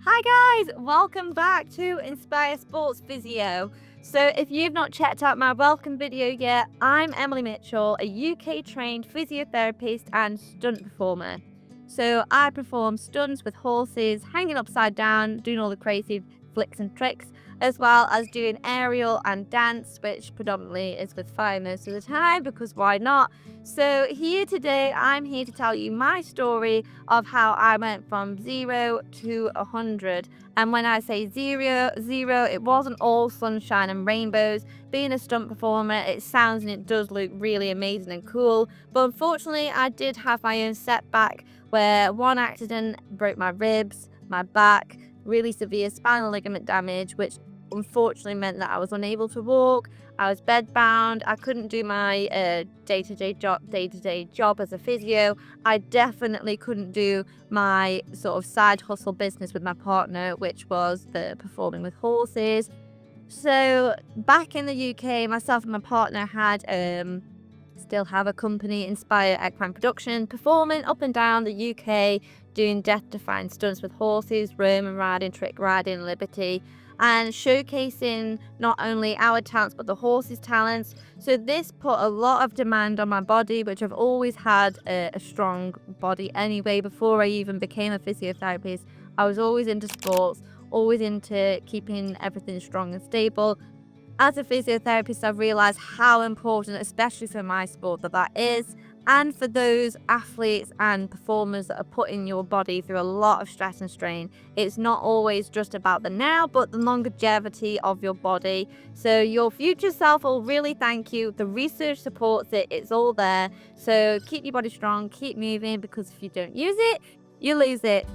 Hi guys, welcome back to Inspire Sports Physio. So if you've not checked out my welcome video yet, I'm Emily Mitchell, a UK trained physiotherapist and stunt performer. So I perform stunts with horses, hanging upside down, doing all the crazy flicks and tricks, as well as doing aerial and dance, which predominantly is with fire most of the time because why not? So here today, I'm here to tell you my story of how I went from 0 to 100. And when I say zero, it wasn't all sunshine and rainbows. Being a stunt performer, it sounds and it does look really amazing and cool. But unfortunately, I did have my own setback where one accident broke my ribs, my back, really severe spinal ligament damage, which unfortunately meant that I was unable to walk. I was bedbound. I couldn't do my day-to-day job as a physio. I definitely couldn't do my sort of side hustle business with my partner, which was the performing with horses. So back in the UK, myself and my partner had still have a company, Inspire Equine Production, performing up and down the UK, doing death-defying stunts with horses, Roman riding, trick riding, liberty, and showcasing not only our talents but the horses' talents. So this put a lot of demand on my body, which I've always had a strong body anyway. Before I even became a physiotherapist, I was always into sports, always into keeping everything strong and stable. As a physiotherapist, I've realised how important, especially for my sport, that is, and for those athletes and performers that are putting your body through a lot of stress and strain. It's not always just about the now, but the longevity of your body. So your future self will really thank you. The research supports it. It's all there. So keep your body strong, keep moving, because if you don't use it, you lose it.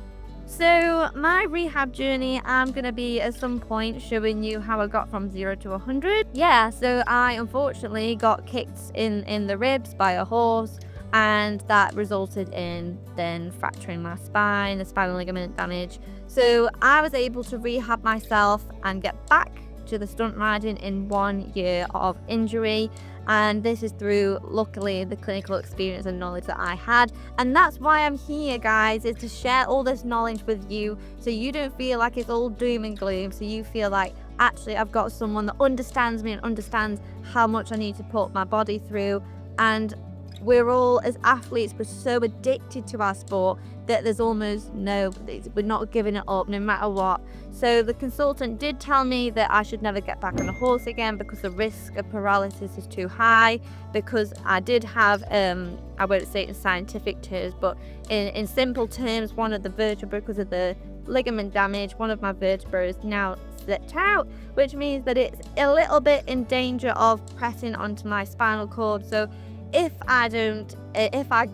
So my rehab journey, I'm going to be at some point showing you how I got from 0 to 100. Yeah, so I unfortunately got kicked in the ribs by a horse, and that resulted in then fracturing my spine, the spinal ligament damage. So I was able to rehab myself and get back to the stunt riding in 1 year of injury. And this is through, luckily, the clinical experience and knowledge that I had. And that's why I'm here, guys, is to share all this knowledge with you so you don't feel like it's all doom and gloom. So you feel like, actually, I've got someone that understands me and understands how much I need to put my body through. And we're all, as athletes, we're so addicted to our sport that there's almost we're not giving it up no matter what. So the consultant did tell me that I should never get back on a horse again because the risk of paralysis is too high, because I did have, I won't say it in scientific terms, but in simple terms, one of the vertebrae, because of the ligament damage, one of my vertebrae is now slipped out, which means that it's a little bit in danger of pressing onto my spinal cord. So if I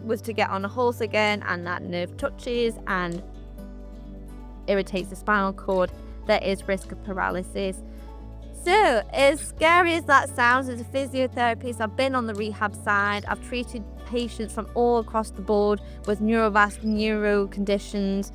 was to get on a horse again and that nerve touches and irritates the spinal cord, there is risk of paralysis. So, as scary as that sounds, as a physiotherapist, I've been on the rehab side. I've treated patients from all across the board with neuro conditions,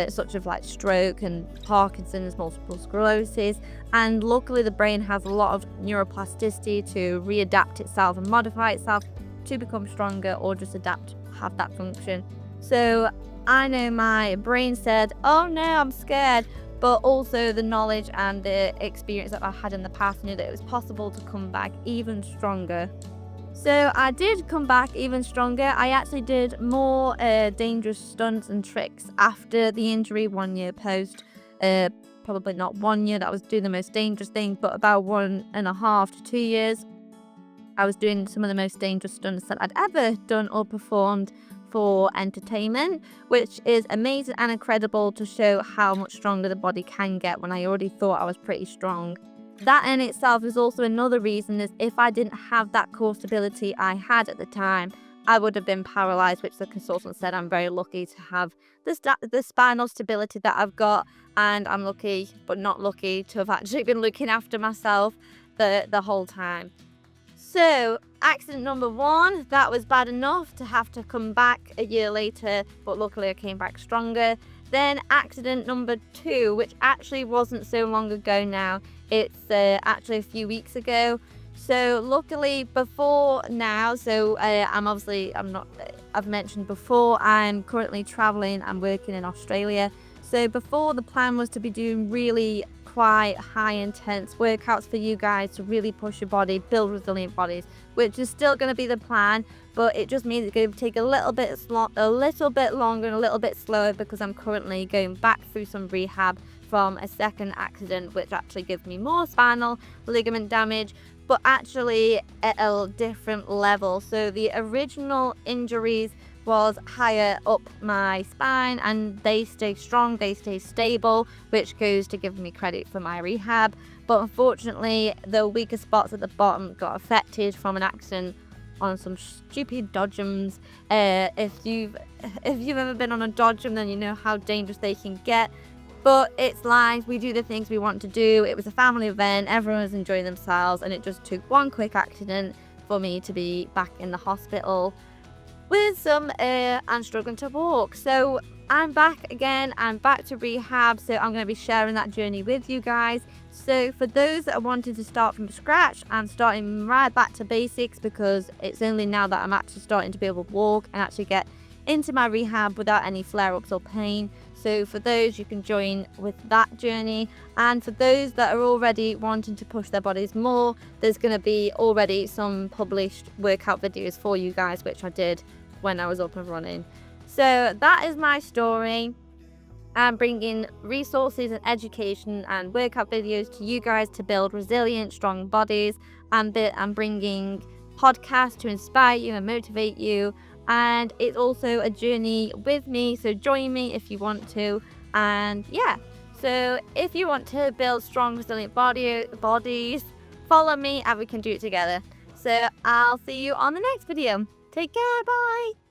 such as like stroke and Parkinson's, multiple sclerosis. And luckily, the brain has a lot of neuroplasticity to readapt itself and modify itself to become stronger, or just have that function. So I know my brain said, oh no, I'm scared, but also the knowledge and the experience that I had in the past knew that it was possible to come back even stronger. So I did come back even stronger. I actually did more dangerous stunts and tricks after the injury 1 year post. Probably not 1 year that I was doing the most dangerous thing, but about 1.5 to 2 years. I was doing some of the most dangerous stunts that I'd ever done or performed for entertainment, which is amazing and incredible to show how much stronger the body can get when I already thought I was pretty strong. That in itself is also another reason, is if I didn't have that core stability I had at the time, I would have been paralyzed, which the consultant said I'm very lucky to have the spinal stability that I've got, and I'm lucky but not lucky to have actually been looking after myself the whole time. So, accident number 1, that was bad enough to have to come back a year later, but luckily I came back stronger. Then accident number 2, which actually wasn't so long ago now, it's actually a few weeks ago. So luckily before now, I've mentioned before, I'm currently traveling and working in Australia. So before, the plan was to be doing really quite high intense workouts for you guys to really push your body, build resilient bodies, which is still going to be the plan, but it just means it's going to take a little bit longer and a little bit slower because I'm currently going back through some rehab from a second accident, which actually gives me more spinal ligament damage, but actually at a different level. So the original injuries was higher up my spine, and they stay strong, they stay stable, which goes to give me credit for my rehab. But unfortunately, the weaker spots at the bottom got affected from an accident on some stupid dodgems. If you've ever been on a dodgem, then you know how dangerous they can get. But it's life, we do the things we want to do. It was a family event, everyone was enjoying themselves, and it just took one quick accident for me to be back in the hospital with some and struggling to walk. So I'm back again, I'm back to rehab, so I'm going to be sharing that journey with you guys. So for those that are wanting to start from scratch, I'm starting right back to basics because it's only now that I'm actually starting to be able to walk and actually get into my rehab without any flare-ups or pain. So for those, you can join with that journey. And for those that are already wanting to push their bodies more, there's going to be already some published workout videos for you guys, which I did when I was up and running. So that is my story. I'm bringing resources and education and workout videos to you guys to build resilient, strong bodies. And I'm bringing podcasts to inspire you and motivate you. And it's also a journey with me, so join me if you want to. And yeah, so if you want to build strong, resilient bodies, follow me and we can do it together. So I'll see you on the next video. Take care, bye.